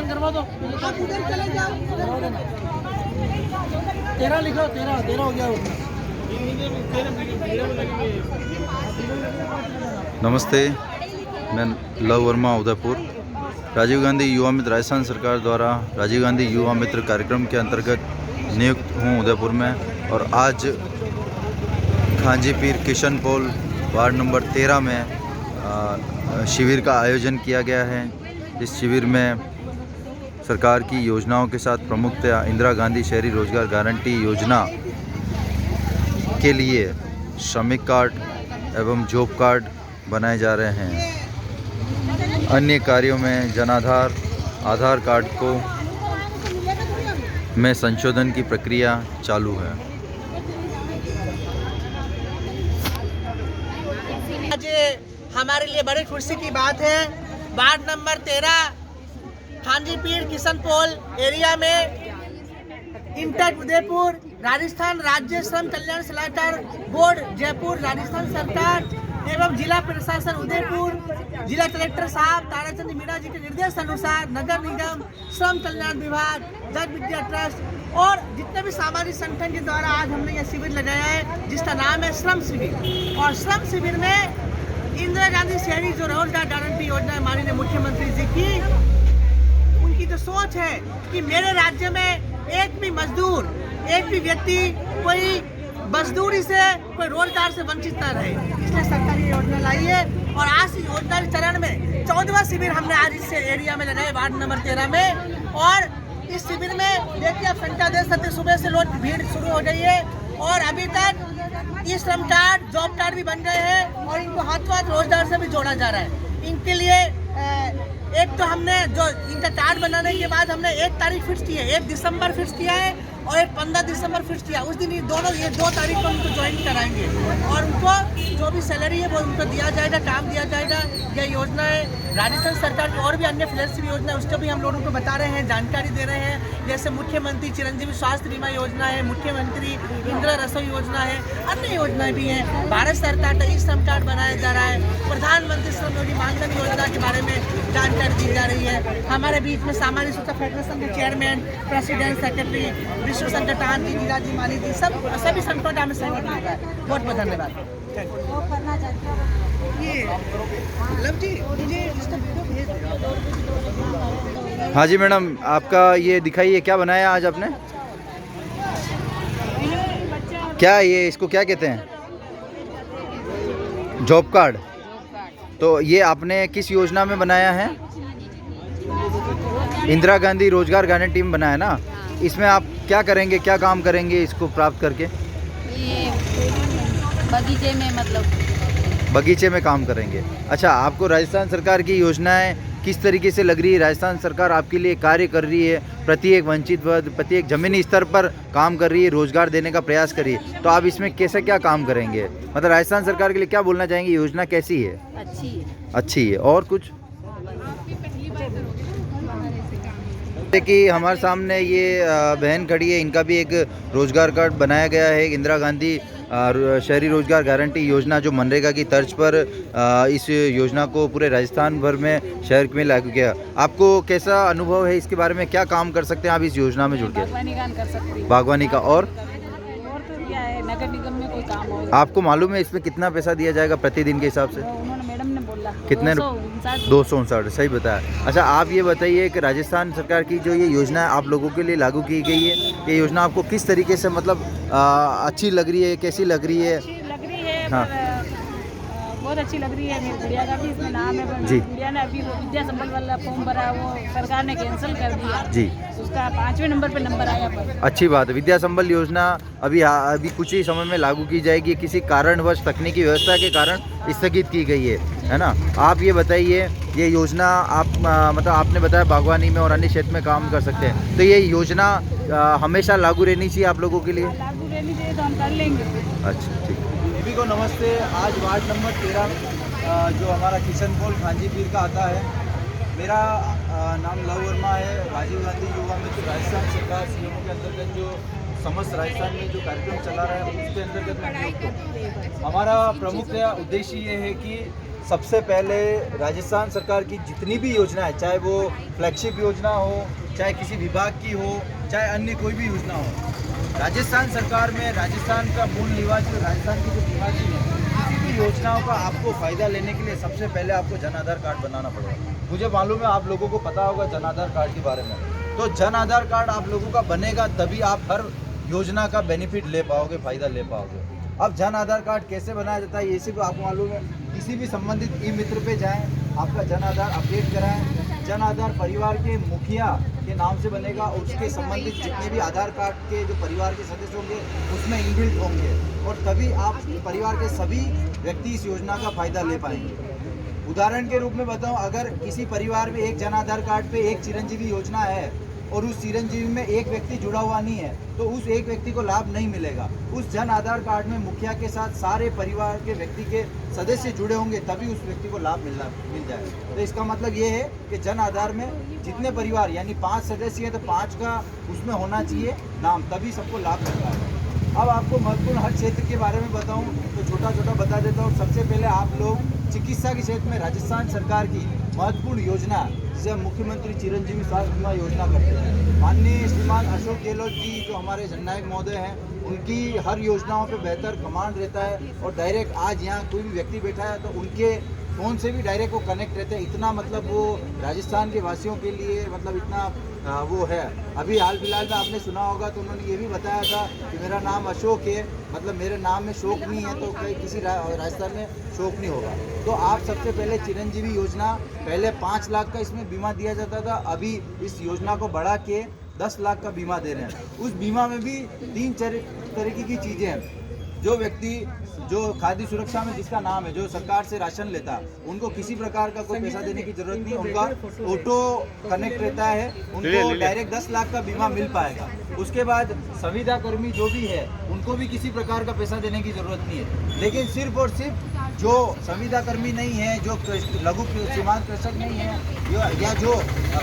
Registration करवा दो। आप उधर चले जाओ, करवा देना। 13 लिखो, 13 हो गया। नमस्ते, मैं लव वर्मा उदयपुर। राजीव गांधी युवा मित्र राजस्थान सरकार द्वारा राजीव गांधी युवा मित्र कार्यक्रम के अंतर्गत नियुक्त हूँ उदयपुर में, और आज खांजी पीर किशन पोल वार्ड नंबर 13 में शिविर का आयोजन किया गया है। इस शिविर में सरकार की योजनाओं के साथ प्रमुखतया इंदिरा गांधी शहरी रोजगार गारंटी योजना के लिए श्रमिक कार्ड एवं जॉब कार्ड बनाए जा रहे हैं। अन्य कार्यों में जनाधार आधार कार्ड को में संशोधन की प्रक्रिया चालू है। आज हमारे लिए बड़ी खुशी की बात है, वार्ड नंबर 13 खांजी पीर किशन पोल एरिया में इंटक उदयपुर राजस्थान राज्य श्रम कल्याण सलाहकार बोर्ड जयपुर राजस्थान सरकार एवं जिला प्रशासन उदयपुर, जिला कलेक्टर साहब ताराचंद मीणा जी के निर्देश अनुसार नगर निगम, श्रम कल्याण विभाग, जग विद्या ट्रस्ट और जितने भी सामाजिक संगठन के द्वारा आज हमने यह शिविर लगाया है, जिसका नाम है श्रम शिविर। और श्रम शिविर में इंदिरा गांधी शहरी जो रोजगार गारंटी योजना है माननीय मुख्यमंत्री जी की, उनकी जो सोच है कि मेरे राज्य में एक भी मजदूर, एक भी व्यक्ति कोई मजदूरी से, कोई रोजगार से वंचित न रहे, इसलिए सरकार ये योजना लाई है। और आज इस योजना के चरण में 14वां शिविर हमने आज इस एरिया में लगाया वार्ड नंबर 13 में। और इस शिविर में देखिए आप संख्या दे सकते, सुबह से लोग भीड़ शुरू हो गई है और अभी तक ये श्रम कार्ड, जॉब कार्ड भी बन गए हैं और इनको हाथों हाथ रोजगार से भी जोड़ा जा रहा है। इनके लिए एक तो हमने जो इनका कार्ड बनाने के बाद हमने 1 तारीख फिक्स की है, 1 दिसंबर फिक्स किया है और एक 15 दिसंबर फिक्स किया। उस दिन ये 2 तारीख को उनको ज्वाइन कराएंगे और उनको जो भी सैलरी है वो उनको दिया जाएगा, काम दिया जाएगा। यह योजना है राजस्थान सरकार की, और भी अन्य फ्लैगशिप योजना है उसको भी हम लोगों को बता रहे हैं, जानकारी दे रहे हैं। जैसे मुख्यमंत्री चिरंजीवी स्वास्थ्य बीमा योजना है, मुख्यमंत्री इंदिरा रसोई योजना है, अन्य योजनाएं भी हैं। भारत सरकार का ई श्रम कार्ड बनाया जा रहा है, प्रधानमंत्री श्रम योगी मानधन योजना के बारे में जानकारी दी जा रही है। हमारे बीच में सामान्य सुरक्षा फेडरेशन के चेयरमैन, प्रेसिडेंट, सेक्रेटरी, विश्व संगठन की नीरा जी, माली जी, सभी संगठनों का हमें सहयोग मिल रहा है। बहुत बहुत धन्यवाद। हाँ जी मैडम, आपका ये दिखाइए, क्या बनाया आज आपने? क्या ये इसको क्या कहते हैं? Job card. तो ये आपने किस योजना में बनाया है? इंदिरा गांधी रोजगार गारंटी में बनाया ना। इसमें आप क्या करेंगे, क्या काम करेंगे इसको प्राप्त करके? ये बगीचे में, मतलब बगीचे में काम करेंगे। अच्छा, आपको राजस्थान सरकार की योजनाएं किस तरीके से लग रही है? राजस्थान सरकार आपके लिए कार्य कर रही है, प्रत्येक वंचित वर्ग, प्रत्येक जमीनी स्तर पर काम कर रही है, रोजगार देने का प्रयास कर रही है। तो आप इसमें कैसे क्या काम करेंगे? मतलब राजस्थान सरकार के लिए क्या बोलना चाहेंगे? योजना कैसी है? अच्छी है। अच्छी है। और कुछ? कि हमारे सामने ये बहन खड़ी है, इनका भी एक रोजगार कार्ड बनाया गया है। इंदिरा गांधी शहरी रोजगार गारंटी योजना जो मनरेगा की तर्ज पर इस योजना को पूरे राजस्थान भर में शहर में लागू किया। आपको कैसा अनुभव है इसके बारे में? क्या काम कर सकते हैं आप इस योजना में जुड़ के? बागवानी काम कर सकते हैं। बागवानी का। और तो क्या है, नगर निगम में कोई काम हो। आपको मालूम है इसमें कितना पैसा दिया जाएगा प्रतिदिन के हिसाब से? उन्होंने मैडम ने बोला कितने? 259। सही बताया। अच्छा, आप ये बताइए कि राजस्थान सरकार की जो ये योजना है आप लोगों के लिए लागू की गई है, ये योजना आपको किस तरीके से मतलब अच्छी लग रही है, कैसी लग रही है? अच्छी लग रही है। हाँ। बहुत अच्छी लग रही है। मेरी गुड़िया का भी इसमें नाम है। जी। गुड़िया ने अभी वो विद्या संबल वाला फॉर्म भरा, वो सरकार ने कैंसिल कर दिया जी। उसका 5वें नंबर पे नंबर आया पर। अच्छी बात है। विद्या संबल योजना अभी कुछ ही समय में लागू की जाएगी। किसी कारणवश तकनीकी व्यवस्था के कारण स्थगित की गई है ना। आप ये बताइए, ये योजना आप मतलब आपने बताया बागवानी में और अन्य क्षेत्र में काम कर सकते हैं, तो ये योजना हमेशा लागू रहनी चाहिए आप लोगों के लिए? लागू रहनी चाहिए तो हम कर लेंगे। अच्छा, ठीक है। सभी को नमस्ते। आज वार्ड नंबर 13 जो हमारा किशन पोल खांजी पीर का आता है, मेरा नाम लव वर्मा है। राजीव गांधी युवा मित्र राजस्थान सरकार सीएम के अंतर्गत जो समस्त राजस्थान में जो कार्यक्रम चला रहा है उसके अंतर्गत मैं नियुक्त हूँ। हमारा प्रमुख उद्देश्य ये है कि सबसे पहले राजस्थान सरकार की जितनी भी योजना है, चाहे वो फ्लैगशिप योजना हो, चाहे किसी विभाग की हो, चाहे अन्य कोई भी योजना हो, राजस्थान सरकार में राजस्थान का मूल निवासी, राजस्थान की जो निवासी है, किसी भी योजनाओं का आपको फ़ायदा लेने के लिए सबसे पहले आपको जन आधार कार्ड बनाना पड़ेगा। मुझे मालूम है आप लोगों को पता होगा जन आधार कार्ड के बारे में। तो जन आधार कार्ड आप लोगों का बनेगा तभी आप हर योजना का बेनिफिट ले पाओगे, फ़ायदा ले पाओगे। अब जन आधार कार्ड कैसे बनाया जाता है ये सिर्फ आपको मालूम है। किसी भी संबंधित ई मित्र पे जाएं, आपका जन आधार अपडेट कराएं। जन आधार परिवार के मुखिया के नाम से बनेगा, उसके संबंधित जितने भी आधार कार्ड के जो परिवार के सदस्य होंगे उसमें इनबिल्ट होंगे, और तभी आप परिवार के सभी व्यक्ति इस योजना का फ़ायदा ले पाएंगे। उदाहरण के रूप में बताऊं, अगर किसी परिवार में एक जन आधार कार्ड पे एक चिरंजीवी योजना है और उस चिरंजीवी में एक व्यक्ति जुड़ा हुआ नहीं है, तो उस एक व्यक्ति को लाभ नहीं मिलेगा। उस जन आधार कार्ड में मुखिया के साथ सारे परिवार के व्यक्ति के सदस्य जुड़े होंगे तभी उस व्यक्ति को लाभ मिल जाएगा। तो इसका मतलब ये है कि जन आधार में जितने परिवार यानी 5 सदस्य हैं तो 5 का उसमें होना चाहिए नाम, तभी सबको लाभ मिलता है। अब आपको महत्वपूर्ण हर क्षेत्र के बारे में बताऊं तो छोटा छोटा बता देता हूं। सबसे पहले आप लोग चिकित्सा के क्षेत्र में राजस्थान सरकार की महत्वपूर्ण योजना, जिसे हम मुख्यमंत्री चिरंजीवी स्वास्थ्य बीमा योजना करते हैं, माननीय श्रीमान अशोक गहलोत जी जो हमारे जननायक महोदय हैं, उनकी हर योजनाओं पे बेहतर कमांड रहता है और डायरेक्ट आज यहाँ कोई भी व्यक्ति बैठा है तो उनके फ़ोन से भी डायरेक्ट वो कनेक्ट रहते हैं। इतना मतलब वो राजस्थान के वासियों के लिए मतलब इतना वो है। अभी हाल फिलहाल में आपने सुना होगा तो उन्होंने ये भी बताया था कि मेरा नाम अशोक है, मतलब मेरे नाम में शोक नहीं है, तो कहीं किसी राजस्थान में शोक नहीं होगा। तो आप सबसे पहले चिरंजीवी योजना, पहले 5 लाख का इसमें बीमा दिया जाता था, अभी इस योजना को बढ़ा के 10 लाख का बीमा दे रहे हैं। उस बीमा में भी 3 तरीके की चीज़ें हैं। जो व्यक्ति जो खाद्य सुरक्षा में जिसका नाम है, जो सरकार से राशन लेता है, उनको किसी प्रकार का कोई पैसा देने की जरूरत नहीं, उनका ऑटो कनेक्ट रहता है, उनको डायरेक्ट 10 लाख का बीमा मिल पाएगा। उसके बाद संविदा कर्मी जो भी है उनको भी किसी प्रकार का पैसा देने की जरूरत नहीं है। लेकिन सिर्फ और सिर्फ जो संविदा कर्मी नहीं है, जो लघु सीमांत कृषक नहीं है या जो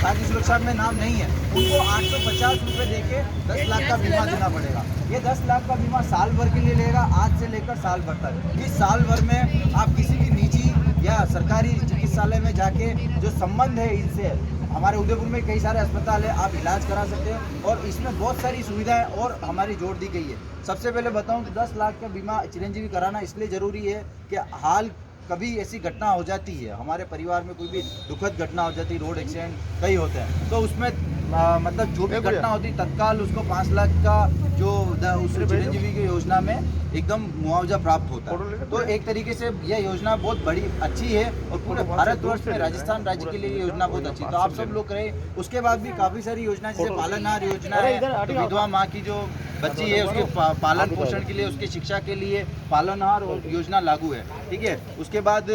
खाद्य सुरक्षा में नाम नहीं है, उनको 850 रुपये दे के 10 लाख का बीमा देना पड़ेगा। ये 10 लाख का बीमा साल भर के लिए लेगा, आज से लेकर साल भर तक। इस साल भर में आप किसी भी निजी या सरकारी चिकित्सालय में जाके जो संबंध है इनसे, हमारे उदयपुर में कई सारे अस्पताल है, आप इलाज करा सकते हैं और इसमें बहुत सारी सुविधाएं और हमारी जोड़ दी गई है। सबसे पहले बताऊं तो 10 लाख का बीमा चिरंजीवी कराना इसलिए ज़रूरी है कि हाल कभी ऐसी घटना हो जाती है, हमारे परिवार में कोई भी दुखद घटना हो जाती है, रोड एक्सीडेंट कई होते हैं, तो उसमें मतलब जो भी घटना होती है तत्काल उसको 5 लाख का जो उस चिरंजीवी की योजना में एकदम मुआवजा प्राप्त होता है। तो एक तरीके से यह योजना बहुत बड़ी अच्छी है और पूरे भारतवर्ष में राजस्थान राज्य के लिए ये योजना बहुत अच्छी है। तो आप सब लोग करें। उसके बाद भी काफ़ी सारी योजना जैसे पालनहार योजना है, तो विधवा माँ की जो बच्ची है उसके पालन पोषण के लिए, उसकी शिक्षा के लिए पालनहार योजना लागू है। ठीक है। उसके बाद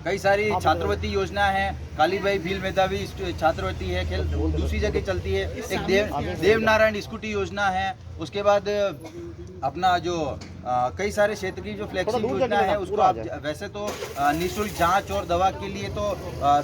कई सारी छात्रवृत्ति योजना है, कालीबाई भील मेधावी छात्रवृत्ति है, खेल दूसरी जगह चलती है। एक देवनारायण स्कूटी योजना है। उसके बाद अपना जो कई सारे क्षेत्र की जो फ्लैगशिप योजना है उसको आप वैसे तो निःशुल्क जांच और दवा के लिए तो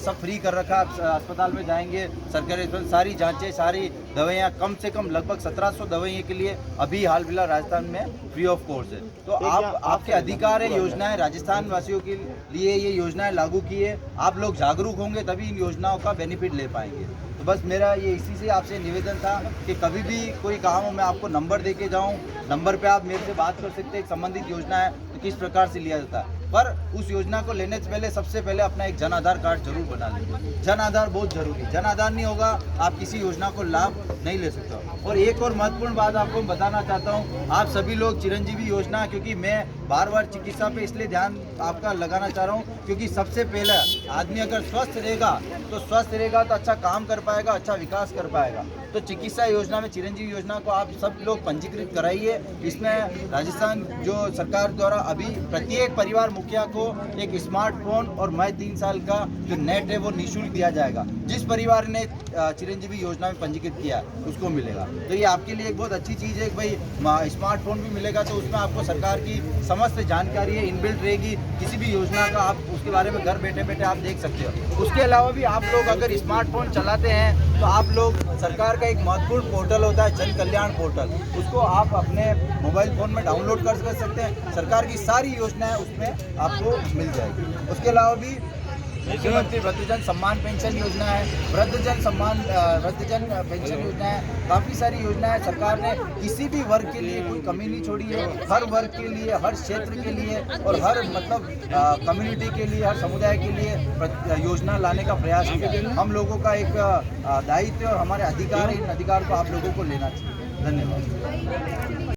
सब फ्री कर रखा। आप अस्पताल में जाएंगे, सरकारी अस्पताल सारी जांचें, सारी दवाइयाँ, कम से कम लगभग 1700 दवाइयाँ के लिए अभी हाल फिलहाल राजस्थान में फ्री ऑफ कॉस्ट है। तो आपके अधिकार है, योजनाएं राजस्थान वासियों के लिए ये योजनाएं लागू की है। आप लोग जागरूक होंगे तभी इन योजनाओं का बेनिफिट ले पाएंगे। तो बस मेरा ये इसी से आपसे निवेदन था कि कभी भी कोई काम हो मैं आपको नंबर दे के जाऊँ, नंबर पे आप मेरे से बात कर सकते हैं। एक संबंधित योजना है तो किस प्रकार से लिया जाता है, पर उस योजना को लेने से पहले सबसे पहले अपना एक जन आधार कार्ड जरूर बना लीजिए। जन आधार बहुत जरूरी है, जन आधार नहीं होगा आप किसी योजना को लाभ नहीं ले सकते। और एक और महत्वपूर्ण बात आपको बताना चाहता हूँ, आप सभी लोग चिरंजीवी योजना, क्योंकि मैं बार बार चिकित्सा पे इसलिए ध्यान आपका लगाना चाह रहा हूँ क्योंकि सबसे पहले आदमी अगर स्वस्थ रहेगा तो अच्छा काम कर पाएगा, अच्छा विकास कर पाएगा। तो चिकित्सा योजना में चिरंजीवी योजना को आप सब लोग पंजीकृत कराइए। इसमें राजस्थान जो सरकार द्वारा अभी प्रत्येक परिवार मुखिया को एक स्मार्टफोन और मैं 3 साल का जो नेट है वो निःशुल्क दिया जाएगा। जिस परिवार ने चिरंजीवी योजना में पंजीकृत किया उसको मिलेगा। तो ये आपके लिए एक बहुत अच्छी चीज़ है कि भाई स्मार्टफोन भी मिलेगा, तो उसमें आपको सरकार की समस्त जानकारी है इनबिल्ट रहेगी, किसी भी योजना का आप उसके बारे में घर बैठे बैठे आप देख सकते हो। उसके अलावा भी आप लोग अगर स्मार्टफोन चलाते हैं तो आप लोग सरकार का एक महत्वपूर्ण पोर्टल होता है जन कल्याण पोर्टल, उसको आप अपने मोबाइल फ़ोन में डाउनलोड कर सकते हैं। सरकार की सारी योजनाएं उसमें आपको मिल जाएगी। उसके अलावा भी मुख्यमंत्री वृद्धजन सम्मान पेंशन योजना है, वृद्धजन पेंशन योजना है, काफ़ी सारी योजनाएं सरकार ने किसी भी वर्ग के लिए कोई कमी नहीं छोड़ी है। हर वर्ग के लिए, हर क्षेत्र के लिए और हर कम्युनिटी के लिए, हर समुदाय के लिए योजना लाने का प्रयास किया। हम लोगों का एक दायित्व और हमारे अधिकार है, इन अधिकार को आप लोगों को लेना चाहिए। धन्यवाद।